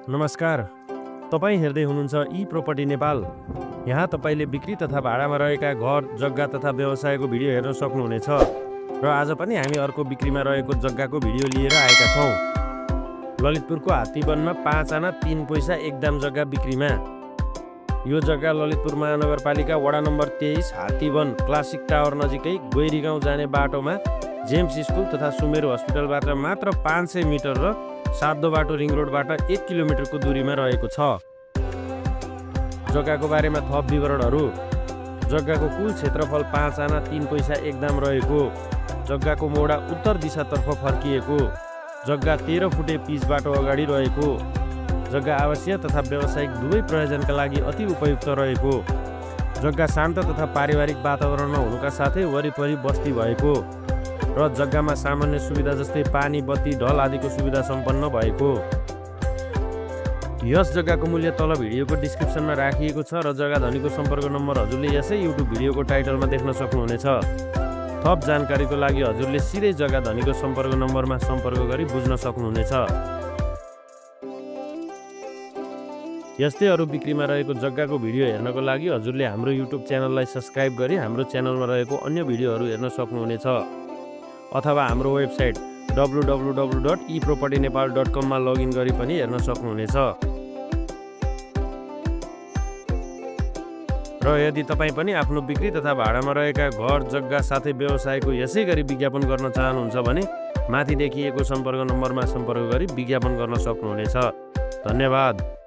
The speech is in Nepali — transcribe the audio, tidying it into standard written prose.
नमस्कार, तपाईँ हेर्दै हुनुहुन्छ ई प्रोपर्टी नेपाल। यहाँ तपाईँले बिक्री तथा भाडामा रहेका घर, जग्गा तथा व्यवसायको भिडियो हेर्न सक्नुहुनेछ। र आज पनि हामी अर्को बिक्रीमा रहेको जग्गाको भिडियो लिएर आएका छौँ। ललितपुरको हात्तीवनमा 5 आना 3 पैसा एकदम जग्गा बिक्रीमा। यो जग्गा ललितपुर महानगरपालिका वडा नम्बर 23 हात्तीवन क्लासिक टावर नजिकै गोइरी गाउँ जाने बाटोमा जेम्स स्कुल तथा सुमेरु हस्पिटलबाट मात्र 500 मिटर र सातो बाटो रिङ रोडबाट 1 किलोमिटरको दूरीमा रहेको छ। जग्गाको बारेमा थप विवरणहरू। जग्गाको कुल क्षेत्रफल 5 आना 3 पैसा एकदम रहेको। जग्गाको मोडा उत्तर दिशातर्फ फर्किएको। जग्गा 13 फुटे पिच बाटो अगाडि रहेको। जग्गा आवासीय तथा व्यावसायिक दुवै प्रयोजनका लागि अति उपयुक्त रहेको। जग्गा शान्त तथा पारिवारिक वातावरणमा हुनुका साथै वरिपरि बस्ती भएको र जग्गामा सामान्य सुविधा जस्तै पानी, बत्ती, ढल आदिको सुविधा सम्पन्न भएको। यस जग्गाको मूल्य तल भिडियोको डिस्क्रिप्सनमा राखिएको छ र जग्गा धनीको सम्पर्क नम्बर हजुरले यसै युट्युब भिडियोको टाइटलमा देख्न सक्नुहुनेछ। थप जानकारीको लागि हजुरले सिधै जग्गा धनीको सम्पर्क नम्बरमा सम्पर्क गरी बुझ्न सक्नुहुनेछ। यस्तै अरू बिक्रीमा रहेको जग्गाको भिडियो हेर्नको लागि हजुरले हाम्रो युट्युब च्यानललाई सब्स्क्राइब गरी हाम्रो च्यानलमा रहेको अन्य भिडियोहरू हेर्न सक्नुहुनेछ अथवा हाम्रो वेबसाइट www.epropertynepal.com मा लगइन गरी पनि हेर्न सक्नुहुनेछ। र यदि तपाईँ पनि आफ्नो बिक्री तथा भाडामा रहेका घर, जग्गा साथै व्यवसायको यसै गरी विज्ञापन गर्न चाहनुहुन्छ भने माथि देखिएको सम्पर्क नम्बरमा सम्पर्क गरी विज्ञापन गर्न सक्नुहुनेछ। धन्यवाद।